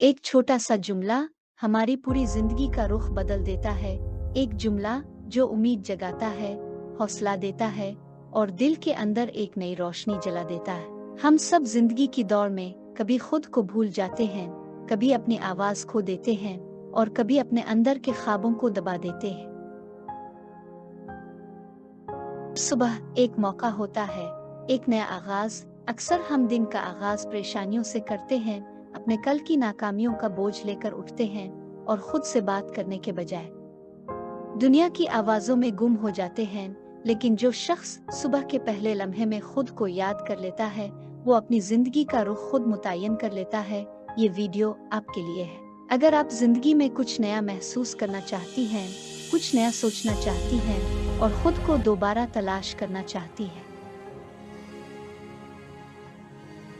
एक छोटा सा जुमला हमारी पूरी जिंदगी का रुख बदल देता है। एक जुमला जो उम्मीद जगाता है, हौसला देता है और दिल के अंदर एक नई रोशनी जला देता है। हम सब जिंदगी की दौड़ में कभी खुद को भूल जाते हैं, कभी अपनी आवाज खो देते हैं और कभी अपने अंदर के ख्वाबों को दबा देते हैं। सुबह एक मौका होता है, एक नया आगाज। अक्सर हम दिन का आगाज परेशानियों से करते हैं, अपने कल की नाकामियों का बोझ लेकर उठते हैं और खुद से बात करने के बजाय दुनिया की आवाजों में गुम हो जाते हैं। लेकिन जो शख्स सुबह के पहले लम्हे में खुद को याद कर लेता है, वो अपनी जिंदगी का रुख खुद मुतय्यन कर लेता है। ये वीडियो आपके लिए है। अगर आप जिंदगी में कुछ नया महसूस करना चाहती हैं, कुछ नया सोचना चाहती हैं और खुद को दोबारा तलाश करना चाहती हैं,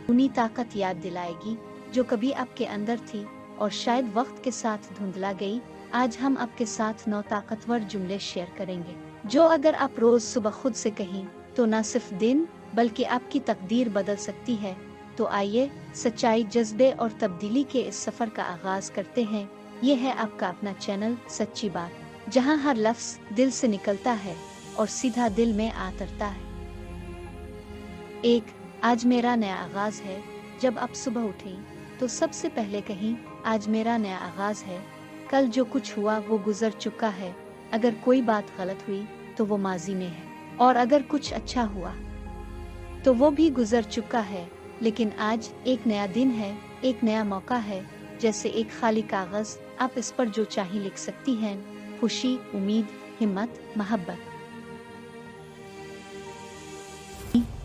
उन्हीं ताकत याद दिलाएगी जो कभी आपके अंदर थी और शायद वक्त के साथ धुंधला गई। आज हम आपके साथ 9 ताकतवर जुमले शेयर करेंगे जो अगर आप रोज सुबह खुद से कहीं तो न सिर्फ दिन बल्कि आपकी तकदीर बदल सकती है। तो आइए सच्चाई, जज्बे और तब्दीली के इस सफर का आगाज करते हैं। ये है आपका अपना चैनल सच्ची बात, जहां हर लफ्ज दिल से निकलता है और सीधा दिल में आतरता है। आज मेरा नया आगाज है। जब आप सुबह उठें तो सबसे पहले कहीं आज मेरा नया आगाज है। कल जो कुछ हुआ वो गुजर चुका है। अगर कोई बात गलत हुई तो वो माजी में है और अगर कुछ अच्छा हुआ तो वो भी गुजर चुका है। लेकिन आज एक नया दिन है, एक नया मौका है। जैसे एक खाली कागज, आप इस पर जो चाहे लिख सकती हैं। खुशी, उम्मीद, हिम्मत, मोहब्बत।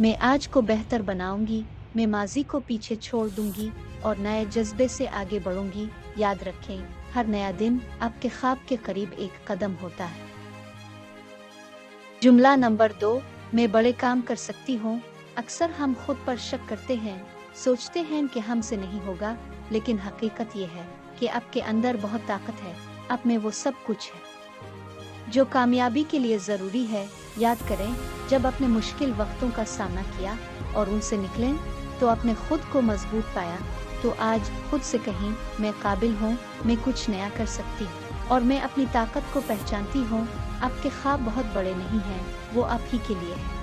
मैं आज को बेहतर बनाऊंगी, मैं माजी को पीछे छोड़ दूंगी और नए जज्बे से आगे बढ़ूंगी। याद रखें, हर नया दिन आपके ख्वाब के करीब एक कदम होता है। जुमला नंबर 2, मैं बड़े काम कर सकती हूँ। अक्सर हम खुद पर शक करते हैं, सोचते हैं कि हमसे नहीं होगा, लेकिन हकीकत ये है कि आपके अंदर बहुत ताकत है। आप में वो सब कुछ है जो कामयाबी के लिए जरूरी है। याद करें, जब अपने मुश्किल वक्तों का सामना किया और उनसे निकलें तो आपने खुद को मजबूत पाया। तो आज खुद से कहीं, मैं काबिल हूँ, मैं कुछ नया कर सकती हूँ और मैं अपनी ताकत को पहचानती हूँ। आपके ख्वाब बहुत बड़े नहीं हैं, वो आप ही के लिए है।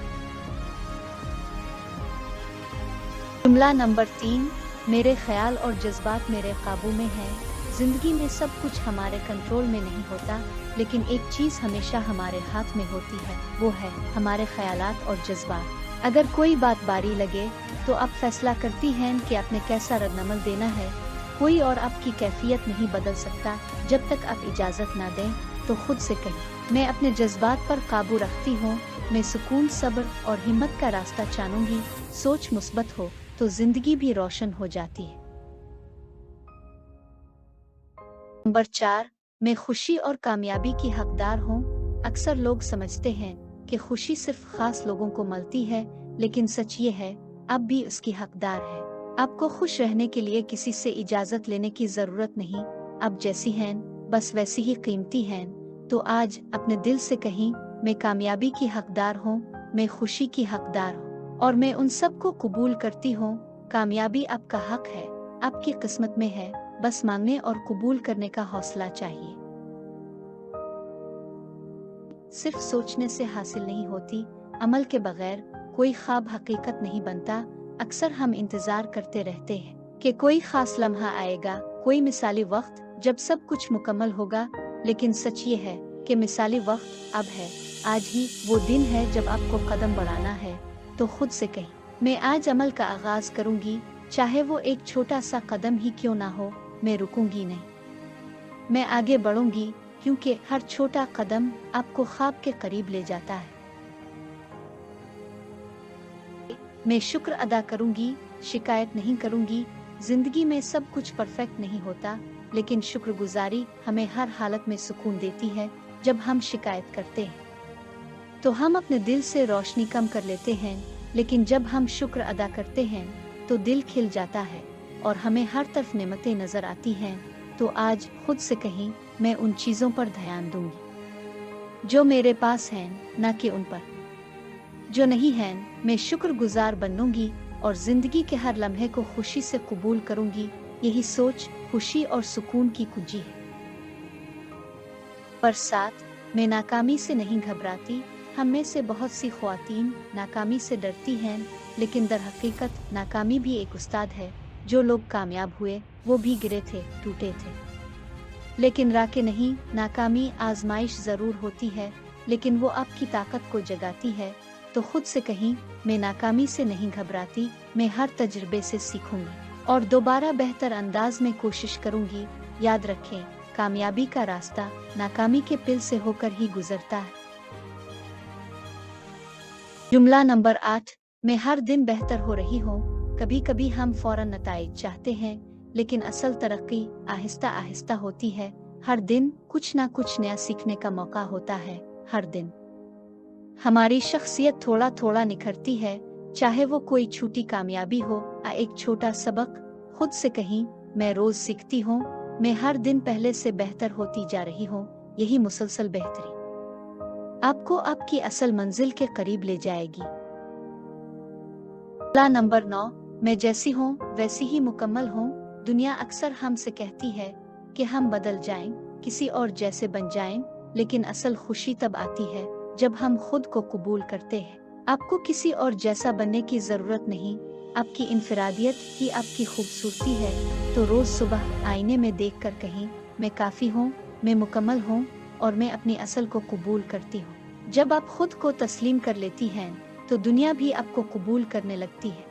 जुमला नंबर 3, मेरे ख्याल और जज्बात मेरे काबू में हैं। जिंदगी में सब कुछ हमारे कंट्रोल में नहीं होता, लेकिन एक चीज हमेशा हमारे हाथ में होती है, वो है हमारे ख्यालात और जज्बात। अगर कोई बात बारी लगे तो आप फैसला करती हैं कि आपने कैसा रद्दअमल देना है। कोई और आपकी कैफियत नहीं बदल सकता। जब तक आप इजाजत ना दें तो खुद से कहें, मैं अपने जज्बात पर काबू रखती हूँ, मैं सुकून, सब्र और हिम्मत का रास्ता चुनूंगी। सोच मुस्बत हो तो जिंदगी भी रोशन हो जाती है। नंबर 4, मैं खुशी और कामयाबी की हकदार हूँ। अक्सर लोग समझते हैं कि खुशी सिर्फ खास लोगों को मिलती है, लेकिन सच ये है, आप भी उसकी हकदार हैं। आपको खुश रहने के लिए किसी से इजाजत लेने की जरूरत नहीं। आप जैसी हैं बस वैसी ही कीमती हैं। तो आज अपने दिल से कहीं, मैं कामयाबी की हकदार हूँ, मैं खुशी की हकदार हूँ और मैं उन सब को कबूल करती हूँ। कामयाबी आपका हक है, आपकी किस्मत में है, बस मांगने और कबूल करने का हौसला चाहिए। सिर्फ सोचने से हासिल नहीं होती, अमल के बगैर कोई ख्वाब हकीकत नहीं बनता। अक्सर हम इंतजार करते रहते हैं कि कोई खास लम्हा आएगा, कोई मिसाली वक्त जब सब कुछ मुकम्मल होगा, लेकिन सच ये है कि मिसाली वक्त अब है। आज ही वो दिन है जब आपको कदम बढ़ाना है। तो खुद से कहें, मैं आज अमल का आगाज करूंगी, चाहे वो एक छोटा सा कदम ही क्यों ना हो। मैं रुकूंगी नहीं, मैं आगे बढ़ूंगी, क्योंकि हर छोटा कदम आपको ख्वाब के करीब ले जाता है। मैं शुक्र अदा करूंगी, शिकायत नहीं करूंगी। जिंदगी में सब कुछ परफेक्ट नहीं होता, लेकिन शुक्रगुजारी हमें हर हालत में सुकून देती है। जब हम शिकायत करते हैं तो हम अपने दिल से रोशनी कम कर लेते हैं, लेकिन जब हम शुक्र अदा करते हैं तो दिल खिल जाता है और हमें हर तरफ नेमतें नजर आती हैं। तो आज खुद से कहीं, मैं उन चीजों पर ध्यान दूंगी जो मेरे पास हैं, न कि उन पर जो नहीं हैं। मैं शुक्रगुजार बनूंगी और जिंदगी के हर लम्हे को खुशी से कबूल करूंगी। यही सोच खुशी और सुकून की कुंजी है। पर 7, मैं नाकामी से नहीं घबराती। हम में से बहुत सी ख्वातीन नाकामी से डरती हैं, लेकिन दर हकीकत नाकामी भी एक उस्ताद है। जो लोग कामयाब हुए वो भी गिरे थे, टूटे थे, लेकिन राके नहीं। नाकामी आजमाइश ज़रूर होती है, लेकिन वो आपकी ताकत को जगाती है। तो खुद से कहीं, मैं नाकामी से नहीं घबराती, मैं हर तजुर्बे से सीखूंगी और दोबारा बेहतर अंदाज में कोशिश करूंगी। याद रखें, कामयाबी का रास्ता नाकामी के पिल से होकर ही गुजरता है। जुमला नंबर 8, मैं हर दिन बेहतर हो रही हूँ। कभी कभी हम फौरन नताइज चाहते हैं, लेकिन असल तरक्की आहिस्ता आहिस्ता होती है। हर दिन कुछ ना कुछ नया सीखने का मौका होता है। हर दिन हमारी शख्सियत थोड़ा थोड़ा निखरती है, चाहे वो कोई छोटी कामयाबी हो या एक छोटा सबक। खुद से कहीं, मैं रोज सीखती हूँ, मैं हर दिन पहले से बेहतर होती जा रही हूँ। यही मुसलसल बेहतरी आपको आपकी असल मंजिल के करीब ले जाएगी। नंबर 9, मैं जैसी हूँ वैसी ही मुकम्मल हूँ। दुनिया अक्सर हमसे कहती है कि हम बदल जाएं, किसी और जैसे बन जाएं, लेकिन असल खुशी तब आती है जब हम खुद को कबूल करते हैं। आपको किसी और जैसा बनने की जरूरत नहीं, आपकी इनफरादियत ही आपकी खूबसूरती है। तो रोज सुबह आईने में देखकर कहीं, मैं काफी हूँ, मैं मुकम्मल हूँ और मैं अपनी असल को कबूल करती हूँ। जब आप खुद को तस्लीम कर लेती हैं, तो दुनिया भी आपको कबूल करने लगती है।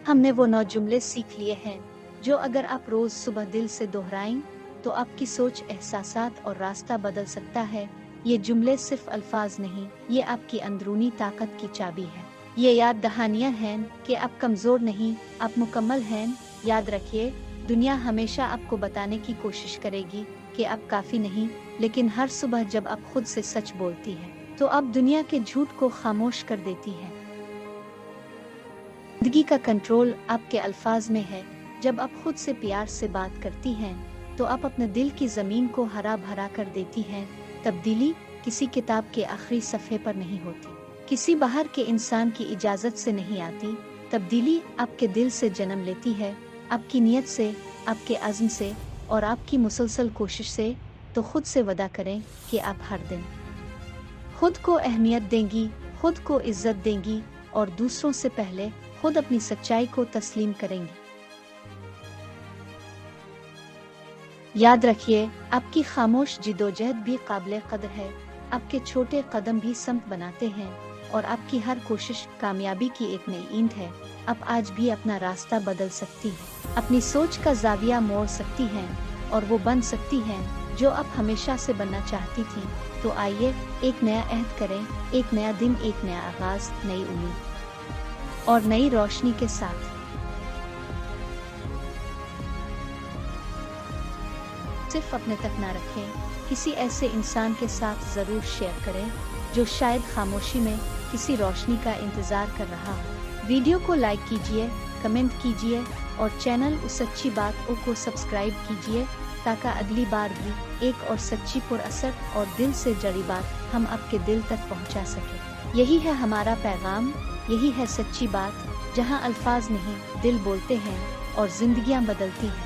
हमने वो 9 जुमले सीख लिए हैं जो अगर आप रोज सुबह दिल से दोहराएं, तो आपकी सोच, एहसासात और रास्ता बदल सकता है। ये जुमले सिर्फ अल्फाज नहीं, ये आपकी अंदरूनी ताकत की चाबी है। ये याद दहानियां हैं कि आप कमजोर नहीं, आप मुकम्मल हैं। याद रखिए, दुनिया हमेशा आपको बताने की कोशिश करेगी कि आप काफी नहीं, लेकिन हर सुबह जब आप खुद से सच बोलती है, तो आप दुनिया के झूठ को खामोश कर देती है। जिंदगी का कंट्रोल आपके अल्फाज में है। जब आप खुद से प्यार से बात करती हैं, तो आप अपने दिल की जमीन को हरा भरा कर देती हैं। तब्दीली किसी किताब के आखिरी सफ़े पर नहीं होती, किसी बाहर के इंसान की इजाज़त से नहीं आती। तब्दीली आपके दिल से जन्म लेती है, आपकी नीयत से, आपके अज़्म से और आपकी मुसलसल कोशिश से। तो खुद से वादा करें कि आप हर दिन खुद को अहमियत देंगी, खुद को इज्जत देंगी और दूसरों से पहले खुद अपनी सच्चाई को तस्लीम करेंगी। याद रखिए, आपकी खामोश जिदोजहद भी काबिल कदर है। आपके छोटे कदम भी समत बनाते हैं और आपकी हर कोशिश कामयाबी की एक नई ईंट है। आप आज भी अपना रास्ता बदल सकती हैं, अपनी सोच का जाविया मोड़ सकती हैं और वो बन सकती हैं जो आप हमेशा से बनना चाहती थी। तो आइए एक नया अहद करें, एक नया दिन, एक नया आगाज, नई उम्मीद और नई रोशनी के साथ। सिर्फ अपने तक ना रखें, किसी ऐसे इंसान के साथ जरूर शेयर करें जो शायद खामोशी में किसी रोशनी का इंतजार कर रहा हो। वीडियो को लाइक कीजिए, कमेंट कीजिए और चैनल उस सच्ची बात को सब्सक्राइब कीजिए, ताकि अगली बार भी एक और सच्ची पुरअसर और दिल से जड़ी बात हम आपके दिल तक पहुंचा सके। यही है हमारा पैगाम, यही है सच्ची बात, जहां अल्फाज नहीं दिल बोलते हैं और जिंदगियां बदलती हैं।